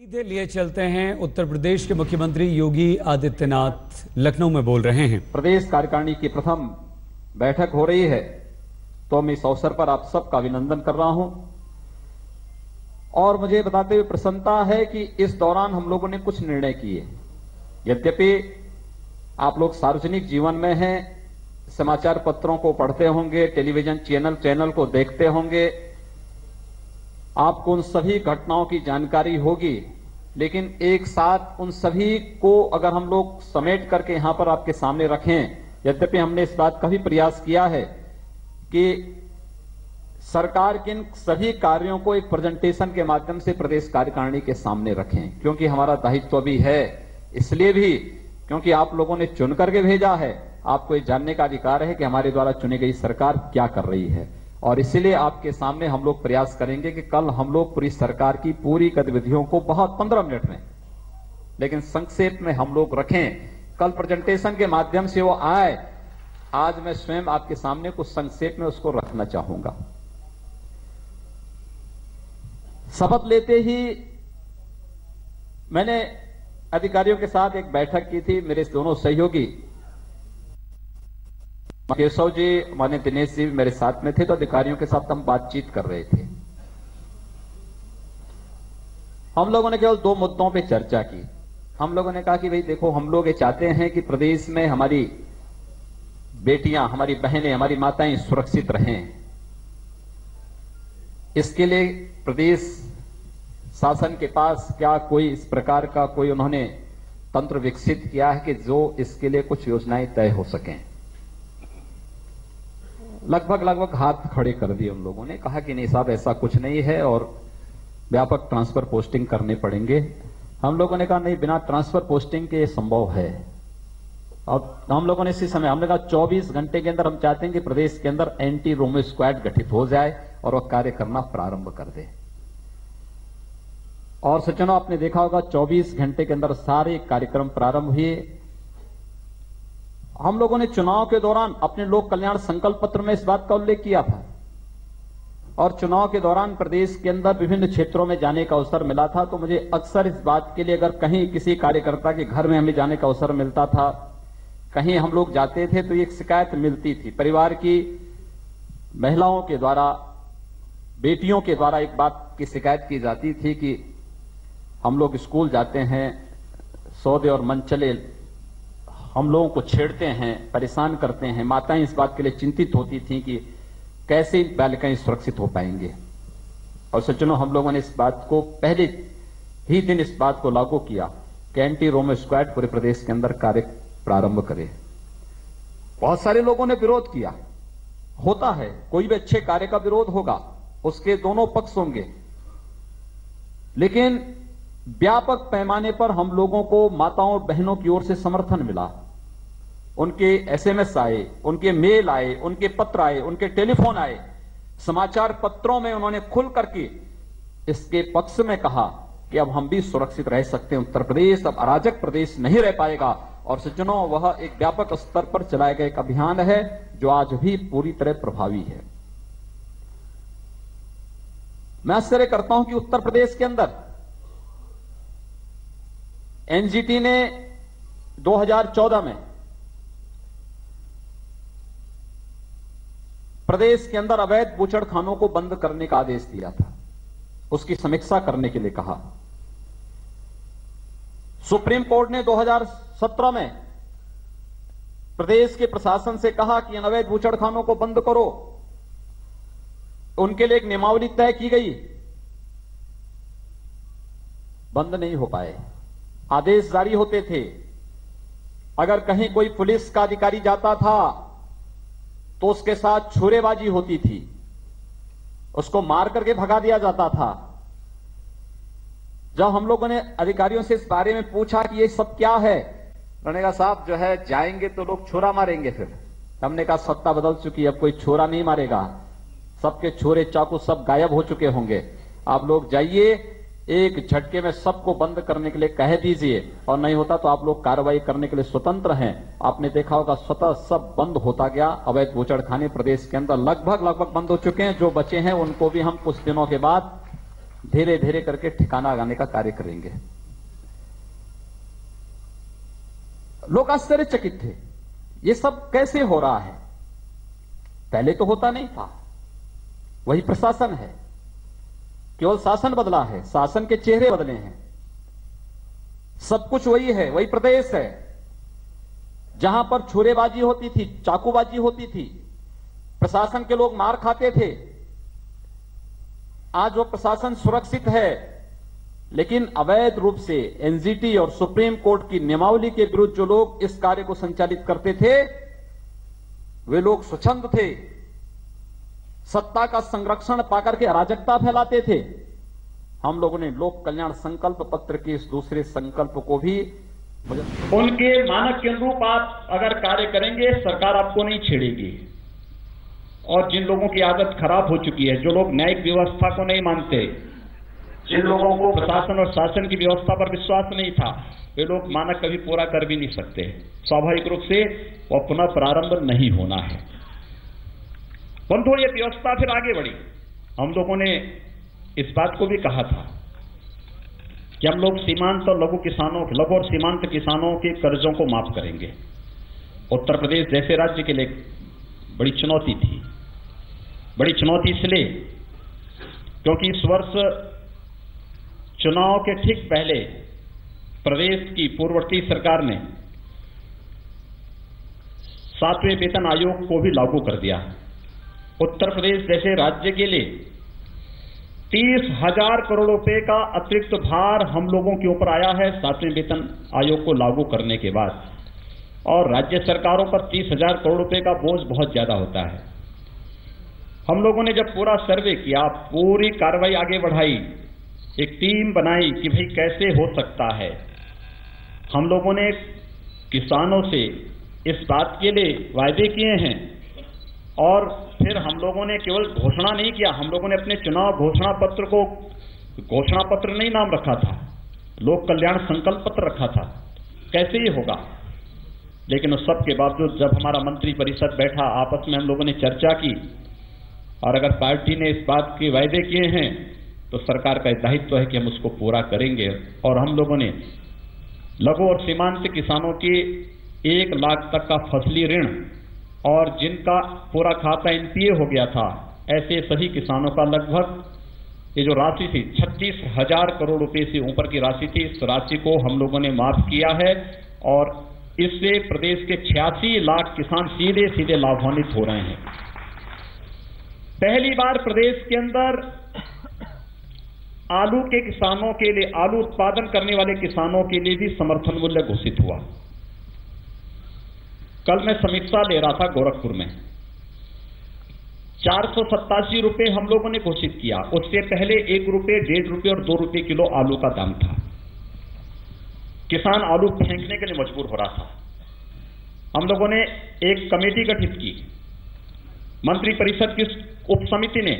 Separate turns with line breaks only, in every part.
सीधे लिए चलते हैं। उत्तर प्रदेश के मुख्यमंत्री योगी आदित्यनाथ लखनऊ में बोल रहे हैं।
प्रदेश कार्यकारिणी की प्रथम बैठक हो रही है, तो मैं इस अवसर पर आप सबका अभिनंदन कर रहा हूं और मुझे बताते हुए प्रसन्नता है कि इस दौरान हम लोगों ने कुछ निर्णय किए। यद्यपि आप लोग सार्वजनिक जीवन में हैं, समाचार पत्रों को पढ़ते होंगे, टेलीविजन चैनल को देखते होंगे, आपको उन सभी घटनाओं की जानकारी होगी, लेकिन एक साथ उन सभी को अगर हम लोग समेट करके यहां पर आपके सामने रखें, यद्यपि हमने इस बात का भी प्रयास किया है कि सरकार के इन सभी कार्यों को एक प्रेजेंटेशन के माध्यम से प्रदेश कार्यकारिणी के सामने रखें, क्योंकि हमारा दायित्व भी है। इसलिए भी क्योंकि आप लोगों ने चुन करके भेजा है, आपको ये जानने का अधिकार है कि हमारे द्वारा चुनी गई सरकार क्या कर रही है, और इसीलिए आपके सामने हम लोग प्रयास करेंगे कि कल हम लोग पूरी सरकार की पूरी गतिविधियों को बहुत 15 मिनट में, लेकिन संक्षेप में हम लोग रखें। कल प्रेजेंटेशन के माध्यम से वो आए, आज मैं स्वयं आपके सामने कुछ संक्षेप में उसको रखना चाहूंगा। शपथ लेते ही मैंने अधिकारियों के साथ एक बैठक की थी। मेरे दोनों सहयोगी केशव जी, माननीय दिनेश जी मेरे साथ में थे, तो अधिकारियों के साथ हम बातचीत कर रहे थे। हम लोगों ने केवल 2 मुद्दों पे चर्चा की। हम लोगों ने कहा कि भाई देखो, हम लोग ये चाहते हैं कि प्रदेश में हमारी बेटियां, हमारी बहनें, हमारी माताएं सुरक्षित रहें। इसके लिए प्रदेश शासन के पास क्या कोई इस प्रकार का कोई उन्होंने तंत्र विकसित किया है कि जो इसके लिए कुछ योजनाएं तय हो सकें? लगभग हाथ खड़े कर दिए उन लोगों ने। कहा कि नहीं साहब, ऐसा कुछ नहीं है और व्यापक ट्रांसफर पोस्टिंग करने पड़ेंगे। हम लोगों ने कहा नहीं, बिना ट्रांसफर पोस्टिंग के संभव है। और हम लोगों ने इसी समय हमने कहा 24 घंटे के अंदर हम चाहते हैं कि प्रदेश के अंदर एंटी रोमो स्क्वाड गठित हो जाए और वह कार्य करना प्रारंभ कर दे। और सज्जनों, आपने देखा होगा 24 घंटे के अंदर सारे कार्यक्रम प्रारंभ हुए। हम लोगों ने चुनाव के दौरान अपने लोक कल्याण संकल्प पत्र में इस बात का उल्लेख किया था, और चुनाव के दौरान प्रदेश के अंदर विभिन्न क्षेत्रों में जाने का अवसर मिला था। तो मुझे अक्सर इस बात के लिए, अगर कहीं किसी कार्यकर्ता के घर में हमें जाने का अवसर मिलता था, कहीं हम लोग जाते थे, तो एक शिकायत मिलती थी परिवार की महिलाओं के द्वारा, बेटियों के द्वारा एक बात की शिकायत की जाती थी कि हम लोग स्कूल जाते हैं, सौदे और मनचले हम लोगों को छेड़ते हैं, परेशान करते हैं। माताएं इस बात के लिए चिंतित होती थीं कि कैसे बालिकाएं सुरक्षित हो पाएंगे। और सज्जनों, हम लोगों ने इस बात को पहले ही दिन इस बात को लागू किया कि एंटी रोमो स्क्वाड पूरे प्रदेश के अंदर कार्य प्रारंभ करे। बहुत सारे लोगों ने विरोध किया। होता है, कोई भी अच्छे कार्य का विरोध होगा, उसके दोनों पक्ष होंगे, लेकिन व्यापक पैमाने पर हम लोगों को माताओं और बहनों की ओर से समर्थन मिला। उनके एसएमएस आए, उनके मेल आए, उनके पत्र आए, उनके टेलीफोन आए, समाचार पत्रों में उन्होंने खुल करके इसके पक्ष में कहा कि अब हम भी सुरक्षित रह सकते हैं। उत्तर प्रदेश अब अराजक प्रदेश नहीं रह पाएगा। और सज्जनों, वह एक व्यापक स्तर पर चलाया गया एक अभियान है जो आज भी पूरी तरह प्रभावी है। मैं आश्चर्य करता हूं कि उत्तर प्रदेश के अंदर एनजीटी ने 2014 में प्रदेश के अंदर अवैध बूचड़खानों को बंद करने का आदेश दिया था, उसकी समीक्षा करने के लिए कहा। सुप्रीम कोर्ट ने 2017 में प्रदेश के प्रशासन से कहा कि इन अवैध बूचड़खानों को बंद करो। उनके लिए एक नियमावली तय की गई, बंद नहीं हो पाए। आदेश जारी होते थे। अगर कहीं कोई पुलिस का अधिकारी जाता था तो उसके साथ छुरेबाजी होती थी, उसको मार करके भगा दिया जाता था। जब हम लोगों ने अधिकारियों से इस बारे में पूछा कि ये सब क्या है, उन्होंने कहा साहब जो है जाएंगे तो लोग छोरा मारेंगे। फिर हमने कहा सत्ता बदल चुकी है, अब कोई छोरा नहीं मारेगा, सबके छोरे चाकू सब गायब हो चुके होंगे। आप लोग जाइए, एक झटके में सबको बंद करने के लिए कह दीजिए, और नहीं होता तो आप लोग कार्रवाई करने के लिए स्वतंत्र हैं। आपने देखा होगा स्वतः सब बंद होता गया। अवैध बूचड़खाने प्रदेश के अंदर लगभग बंद हो चुके हैं। जो बचे हैं उनको भी हम कुछ दिनों के बाद धीरे धीरे करके ठिकाना लगाने का कार्य करेंगे। लोग आश्चर्यचकित थे, ये सब कैसे हो रहा है? पहले तो होता नहीं था। वही प्रशासन है, केवल शासन बदला है, शासन के चेहरे बदले हैं, सब कुछ वही है, वही प्रदेश है। जहां पर छुरेबाजी होती थी, चाकूबाजी होती थी, प्रशासन के लोग मार खाते थे, आज वो प्रशासन सुरक्षित है, लेकिन अवैध रूप से एनजीटी और सुप्रीम कोर्ट की नियमावली के विरुद्ध जो लोग इस कार्य को संचालित करते थे, वे लोग स्वच्छंद थे, सत्ता का संरक्षण पाकर के अराजकता फैलाते थे। हम लोगों ने लोक कल्याण संकल्प पत्र के इस दूसरे संकल्प को भी
उनके मानक के अनुरूप आप अगर कार्य करेंगे, सरकार आपको नहीं छेड़ेगी। और जिन लोगों की आदत खराब हो चुकी है, जो लोग न्यायिक व्यवस्था को नहीं मानते, जिन लोगों को प्रशासन और शासन की व्यवस्था पर विश्वास नहीं था, वे लोग मानक कभी पूरा कर भी नहीं सकते। स्वाभाविक रूप से वह पुनः प्रारंभ नहीं होना है। परंतु ये व्यवस्था फिर आगे बढ़ी। हम लोगों ने इस बात को भी कहा था कि हम लोग सीमांत और लघु और सीमांत किसानों के कर्जों को माफ करेंगे। उत्तर प्रदेश जैसे राज्य के लिए बड़ी चुनौती थी। बड़ी चुनौती इसलिए क्योंकि इस वर्ष चुनाव के ठीक पहले प्रदेश की पूर्ववर्ती सरकार ने 7वें वेतन आयोग को भी लागू कर दिया। उत्तर प्रदेश जैसे राज्य के लिए 30,000 करोड़ रुपए का अतिरिक्त भार हम लोगों के ऊपर आया है 7वें वेतन आयोग को लागू करने के बाद। और राज्य सरकारों पर 30,000 करोड़ रुपए का बोझ बहुत ज्यादा होता है। हम लोगों ने जब पूरा सर्वे किया, पूरी कार्रवाई आगे बढ़ाई, एक टीम बनाई कि भाई कैसे हो सकता है। हम लोगों ने किसानों से इस बात के लिए वायदे किए हैं और फिर हम लोगों ने केवल घोषणा नहीं किया, हम लोगों ने अपने चुनाव घोषणा पत्र को घोषणा पत्र नहीं नाम रखा था, लोक कल्याण संकल्प पत्र रखा था। कैसे ये होगा? लेकिन उस सब के बावजूद जब हमारा मंत्री परिषद बैठा, आपस में हम लोगों ने चर्चा की और अगर पार्टी ने इस बात के वायदे किए हैं तो सरकार का दायित्व है कि हम उसको पूरा करेंगे। और हम लोगों ने लघु और सीमांत किसानों के 1 लाख तक का फसली ऋण और जिनका पूरा खाता एनपीए हो गया था, ऐसे सभी किसानों का लगभग ये जो राशि थी 36,000 करोड़ रुपए से ऊपर की राशि थी, इस राशि को हम लोगों ने माफ किया है और इससे प्रदेश के 86 लाख किसान सीधे सीधे लाभान्वित हो रहे हैं। पहली बार प्रदेश के अंदर आलू के किसानों के लिए, आलू उत्पादन करने वाले किसानों के लिए भी समर्थन मूल्य घोषित हुआ। कल मैं समीक्षा ले रहा था गोरखपुर में, 487 रुपए हम लोगों ने घोषित किया। उससे पहले 1 रुपए, 1.5 रुपए और 2 रुपए किलो आलू का दाम था। किसान आलू फेंकने के लिए मजबूर हो रहा था। हम लोगों ने एक कमेटी गठित की, मंत्री परिषद की उप समिति ने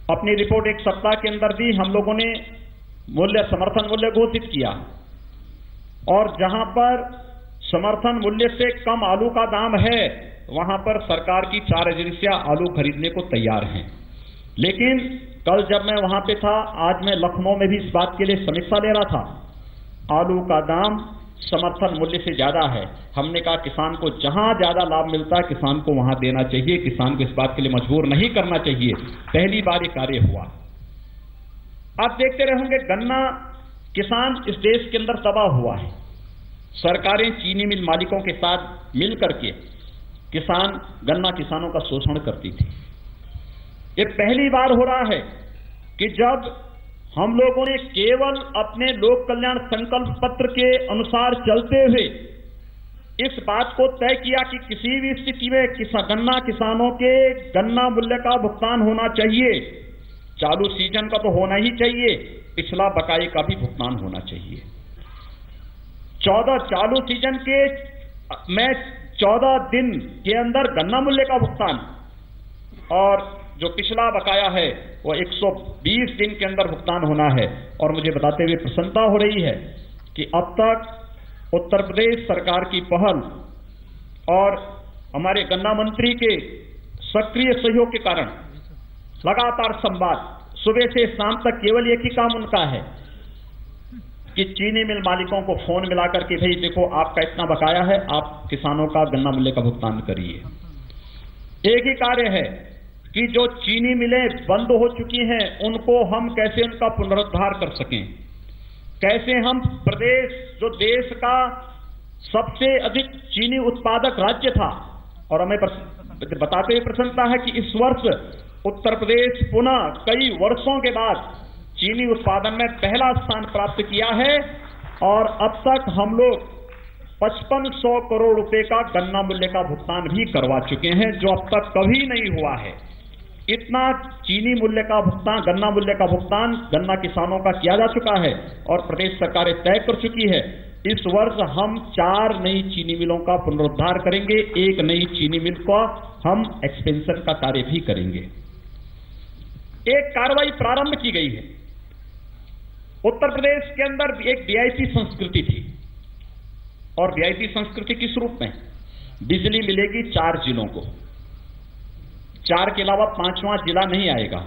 अपनी रिपोर्ट 1 सप्ताह के अंदर दी। हम लोगों ने समर्थन मूल्य घोषित किया और जहां पर समर्थन मूल्य से कम आलू का दाम है वहां पर सरकार की 4 एजेंसियां आलू खरीदने को तैयार हैं। लेकिन कल जब मैं वहां पे था, आज मैं लखनऊ में भी इस बात के लिए समीक्षा ले रहा था, आलू का दाम समर्थन मूल्य से ज्यादा है। हमने कहा किसान को जहां ज्यादा लाभ मिलता है किसान को वहां देना चाहिए, किसान को इस बात के लिए मजबूर नहीं करना चाहिए। पहली बार ये कार्य हुआ। आप देखते रहेंगे गन्ना किसान इस देश के अंदर तबाह हुआ है। सरकारें चीनी मिल मालिकों के साथ मिल करके गन्ना किसानों का शोषण करती थी। ये पहली बार हो रहा है कि जब हम लोगों ने केवल अपने लोक कल्याण संकल्प पत्र के अनुसार चलते हुए इस बात को तय किया कि किसी भी स्थिति में गन्ना किसानों के गन्ना मूल्य का भुगतान होना चाहिए। चालू सीजन का तो होना ही चाहिए, पिछला बकाये का भी भुगतान होना चाहिए। 14 चालू सीजन के में 14 दिन के अंदर गन्ना मूल्य का भुगतान और जो पिछला बकाया है वो 120 दिन के अंदर भुगतान होना है। और मुझे बताते हुए प्रसन्नता हो रही है कि अब तक उत्तर प्रदेश सरकार की पहल और हमारे गन्ना मंत्री के सक्रिय सहयोग के कारण लगातार संवाद सुबह से शाम तक केवल एक ही काम उनका है कि चीनी मिल मालिकों को फोन मिलाकर के भाई देखो आपका इतना बकाया है, आप किसानों का गन्ना मूल्य का भुगतान करिए। एक ही कार्य है कि जो चीनी मिलें बंद हो चुकी हैं उनको हम कैसे उनका पुनरुद्धार कर सकें, कैसे हम प्रदेश जो देश का सबसे अधिक चीनी उत्पादक राज्य था, और हमें बताते हुए प्रसन्नता है कि इस वर्ष उत्तर प्रदेश पुनः कई वर्षों के बाद चीनी उत्पादन में पहला स्थान प्राप्त किया है, और अब तक हम लोग 5500 करोड़ रुपए का गन्ना मूल्य का भुगतान भी करवा चुके हैं, जो अब तक कभी नहीं हुआ है। इतना चीनी मूल्य का भुगतान, गन्ना मूल्य का भुगतान गन्ना किसानों का किया जा चुका है और प्रदेश सरकारें तय कर चुकी है। इस वर्ष हम 4 नई चीनी मिलों का पुनरुद्धार करेंगे, 1 नई चीनी मिल का हम एक्सपेंशन का कार्य भी करेंगे। एक कार्रवाई प्रारंभ की गई है। उत्तर प्रदेश के अंदर एक वीआईपी संस्कृति थी, और वीआईपी संस्कृति किस रूप में? बिजली मिलेगी 4 जिलों को, 4 के अलावा 5वां जिला नहीं आएगा।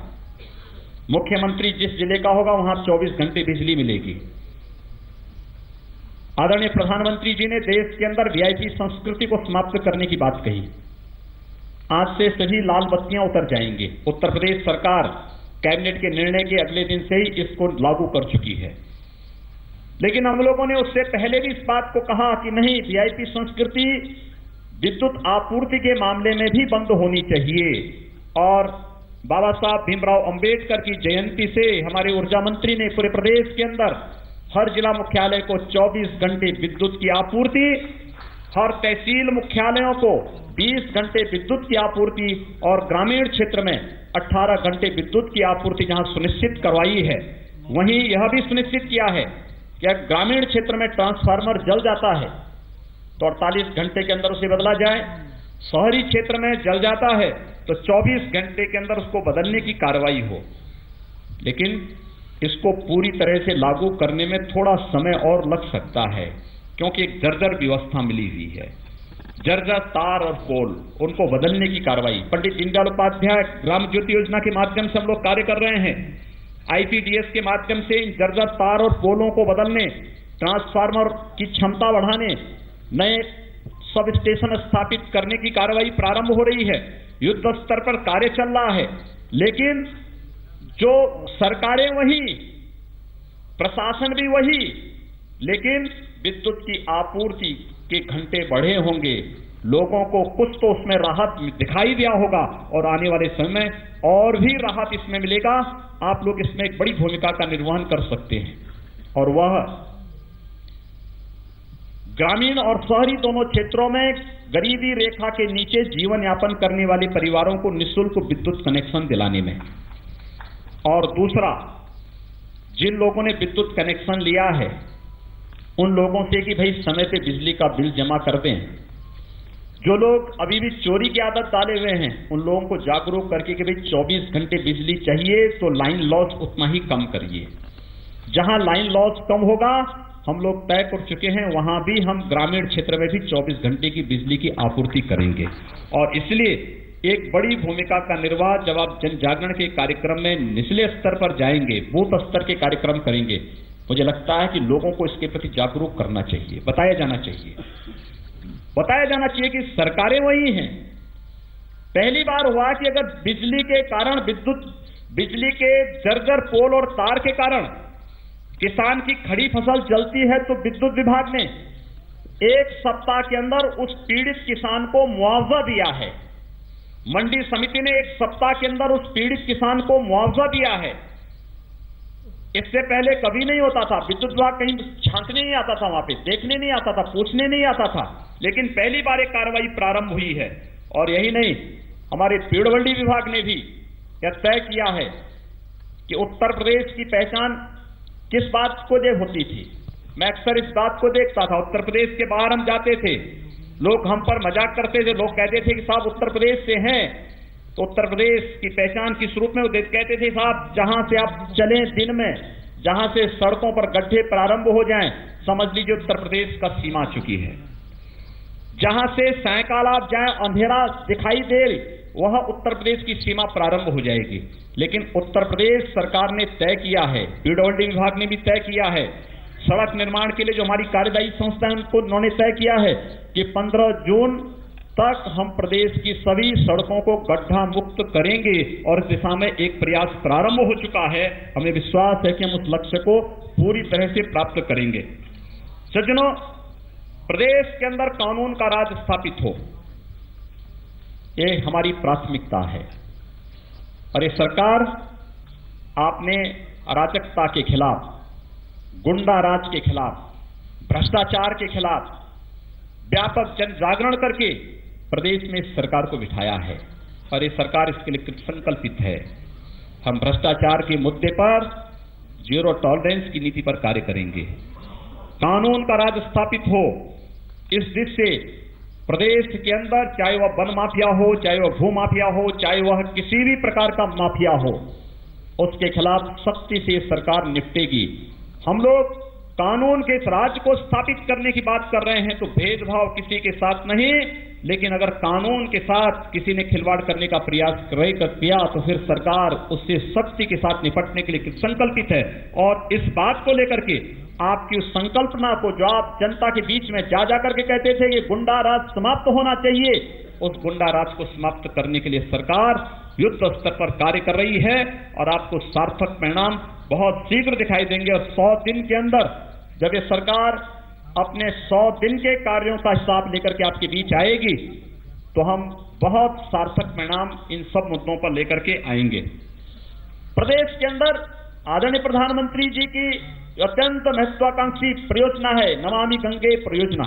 मुख्यमंत्री जिस जिले का होगा वहां 24 घंटे बिजली मिलेगी। आदरणीय प्रधानमंत्री जी ने देश के अंदर वीआईपी संस्कृति को समाप्त करने की बात कही। आज से सभी लाल बत्तियां उतर जाएंगी। उत्तर प्रदेश सरकार कैबिनेट के निर्णय के अगले दिन से ही इसको लागू कर चुकी है, लेकिन हम लोगों ने उससे पहले भी इस बात को कहा कि नहीं, वीआईपी संस्कृति विद्युत आपूर्ति के मामले में भी बंद होनी चाहिए। और बाबा साहब भीमराव अंबेडकर की जयंती से हमारे ऊर्जा मंत्री ने पूरे प्रदेश के अंदर हर जिला मुख्यालय को 24 घंटे विद्युत की आपूर्ति, हर तहसील मुख्यालयों को 20 घंटे विद्युत की आपूर्ति और ग्रामीण क्षेत्र में 18 घंटे विद्युत की आपूर्ति जहां सुनिश्चित करवाई है, वहीं यह भी सुनिश्चित किया है कि अगर ग्रामीण क्षेत्र में ट्रांसफार्मर जल जाता है तो 48 घंटे के अंदर उसे बदला जाए, शहरी क्षेत्र में जल जाता है तो 24 घंटे के अंदर उसको बदलने की कार्रवाई हो। लेकिन इसको पूरी तरह से लागू करने में थोड़ा समय और लग सकता है, क्योंकि एक जर्जर व्यवस्था मिली हुई है। जर्जर तार और पोल, उनको बदलने की कार्रवाई पंडित दीनदयाल उपाध्याय ग्राम ज्योति योजना के माध्यम से हम लोग कार्य कर रहे हैं। आईपीडीएस के माध्यम से इन जर्जर तार और पोलों को बदलने, ट्रांसफार्मर की क्षमता बढ़ाने, नए सब स्टेशन स्थापित करने की कार्रवाई प्रारंभ हो रही है। युद्ध स्तर पर कार्य चल रहा है, लेकिन जो सरकारें वही, प्रशासन भी वही, लेकिन विद्युत की आपूर्ति के घंटे बढ़े होंगे, लोगों को कुछ तो उसमें राहत दिखाई दिया होगा, और आने वाले समय में और भी राहत इसमें मिलेगा। आप लोग इसमें एक बड़ी भूमिका का निर्वहन कर सकते हैं, और वह ग्रामीण और शहरी दोनों क्षेत्रों में गरीबी रेखा के नीचे जीवन यापन करने वाले परिवारों को निःशुल्क विद्युत कनेक्शन दिलाने में, और दूसरा, जिन लोगों ने विद्युत कनेक्शन लिया है उन लोगों से कि भाई समय पे बिजली का बिल जमा कर दें। जो लोग अभी भी चोरी की आदत डाले हुए हैं उन लोगों को जागरूक करके कि भाई 24 घंटे बिजली चाहिए तो लाइन लॉस उतना ही कम करिए। जहां लाइन लॉस कम होगा, हम लोग तय कर चुके हैं, वहां भी हम ग्रामीण क्षेत्र में भी 24 घंटे की बिजली की आपूर्ति करेंगे। और इसलिए एक बड़ी भूमिका का निर्वाह जब आप जन जागरण के कार्यक्रम में निचले स्तर पर जाएंगे, बूथ स्तर के कार्यक्रम करेंगे, मुझे लगता है कि लोगों को इसके प्रति जागरूक करना चाहिए, बताया जाना चाहिए कि सरकारें वही हैं। पहली बार हुआ कि अगर बिजली के कारण बिजली के जर्जर पोल और तार के कारण किसान की खड़ी फसल जलती है तो विद्युत विभाग ने 1 सप्ताह के अंदर उस पीड़ित किसान को मुआवजा दिया है। मंडी समिति ने 1 सप्ताह के अंदर उस पीड़ित किसान को मुआवजा दिया है। इससे पहले कभी नहीं होता था। विद्युत विभाग कहीं झांकने नहीं आता था, वहां पे देखने नहीं आता था, पूछने नहीं आता था, लेकिन पहली बार एक कार्रवाई प्रारंभ हुई है। और यही नहीं, हमारे पेड़वंडी विभाग ने भी यह तय किया है कि उत्तर प्रदेश की पहचान किस बात को दे होती थी। मैं अक्सर इस बात को देखता था, उत्तर प्रदेश के बाहर हम जाते थे, लोग हम पर मजाक करते थे, लोग कहते थे कि साहब उत्तर प्रदेश से हैं, तो उत्तर प्रदेश की पहचान किस रूप में वो कहते थे, साहब जहां से आप चलें दिन में, जहां से सड़कों पर गड्ढे प्रारंभ हो जाएं, समझ लीजिए उत्तर प्रदेश का सीमा चुकी है। जहां से सायकाल आप जाएं, अंधेरा दिखाई दे, वह उत्तर प्रदेश की सीमा प्रारंभ हो जाएगी। लेकिन उत्तर प्रदेश सरकार ने तय किया है, पीडब्ल्यूडी विभाग ने भी तय किया है, सड़क निर्माण के लिए जो हमारी कार्यदायी संस्था है उन्होंने तय किया है कि 15 जून तक हम प्रदेश की सभी सड़कों को गड्ढा मुक्त करेंगे और इस दिशा में एक प्रयास प्रारंभ हो चुका है। हमें विश्वास है कि हम उस लक्ष्य को पूरी तरह से प्राप्त करेंगे। सज्जनों, प्रदेश के अंदर कानून का राज स्थापित हो, ये हमारी प्राथमिकता है। और ये सरकार आपने अराजकता के खिलाफ, गुंडा राज के खिलाफ, भ्रष्टाचार के खिलाफ व्यापक जन जागरण करके प्रदेश में इस सरकार को बिठाया है और ये सरकार इसके लिए संकल्पित है। हम भ्रष्टाचार के मुद्दे पर जीरो टॉलरेंस की नीति पर कार्य करेंगे। कानून का राज स्थापित हो, इस दिशा से प्रदेश के अंदर चाहे वह वन माफिया हो, चाहे वह भू माफिया हो, चाहे वह किसी भी प्रकार का माफिया हो, उसके खिलाफ सख्ती से सरकार निपटेगी। हम लोग कानून के इस राज को स्थापित करने की बात कर रहे हैं तो भेदभाव किसी के साथ नहीं, लेकिन अगर कानून के साथ किसी ने खिलवाड़ करने का प्रयास किया तो फिर सरकार उससे सख्ती के साथ निपटने के लिए संकल्पित है। और इस बात को लेकर के आपकी उस संकल्पना को जो आप जनता के बीच में जा करके कहते थे कि गुंडा राज समाप्त होना चाहिए, उस गुंडा राज को समाप्त करने के लिए सरकार युद्ध स्तर पर कार्य कर रही है और आपको सार्थक परिणाम बहुत शीघ्र दिखाई देंगे। और 100 दिन के अंदर जब ये सरकार अपने 100 दिन के कार्यों का हिसाब लेकर के आपके बीच आएगी तो हम बहुत सार्थक परिणाम इन सब मुद्दों पर लेकर के आएंगे। प्रदेश के अंदर आदरणीय प्रधानमंत्री जी की अत्यंत महत्वाकांक्षी परियोजना है नमामि गंगे परियोजना।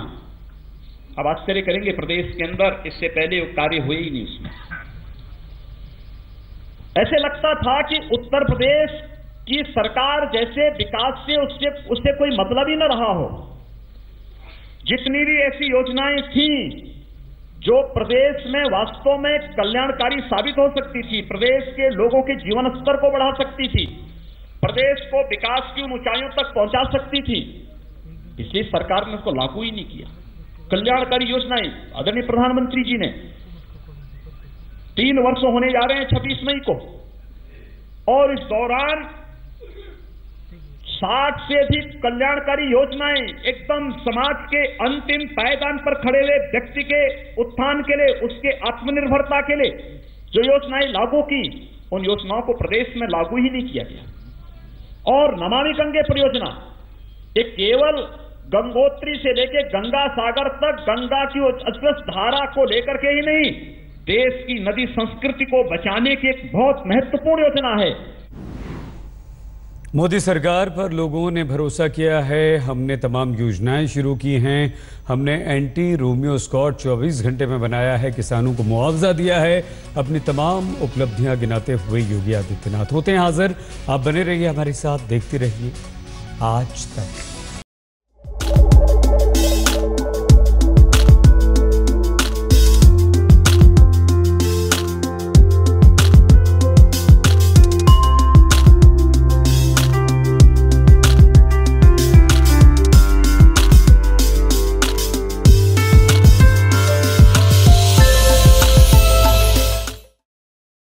अब आश्चर्य करेंगे, प्रदेश के अंदर इससे पहले वो कार्य हुए ही नहीं। उसमें ऐसे लगता था कि उत्तर प्रदेश की सरकार जैसे विकास से उससे कोई मतलब ही न रहा हो। जितनी भी ऐसी योजनाएं थी जो प्रदेश में वास्तव में कल्याणकारी साबित हो सकती थी, प्रदेश के लोगों के जीवन स्तर को बढ़ा सकती थी, प्रदेश को विकास की ऊंचाइयों तक पहुंचा सकती थी, इसलिए सरकार ने उसको लागू ही नहीं किया। कल्याणकारी योजनाएं आदरणीय प्रधानमंत्री जी ने 3 वर्ष होने जा रहे हैं 26 मई को, और इस दौरान 60 से अधिक कल्याणकारी योजनाएं एकदम समाज के अंतिम पायदान पर खड़े हुए व्यक्ति के उत्थान के लिए, उसके आत्मनिर्भरता के लिए जो योजनाएं लागू की, उन योजनाओं को प्रदेश में लागू ही नहीं किया गया। और नमामि गंगे परियोजना एक केवल गंगोत्री से लेकर गंगा सागर तक गंगा की अश्वस्थ धारा को लेकर के ही नहीं, देश की नदी संस्कृति को बचाने की एक बहुत महत्वपूर्ण योजना है।
मोदी सरकार पर लोगों ने भरोसा किया है। हमने तमाम योजनाएं शुरू की हैं। हमने एंटी रोमियो स्क्वाड 24 घंटे में बनाया है, किसानों को मुआवजा दिया है। अपनी तमाम उपलब्धियां गिनाते हुए योगी आदित्यनाथ होते हैं हाजिर। आप बने रहिए हमारे साथ, देखते रहिए आज तक।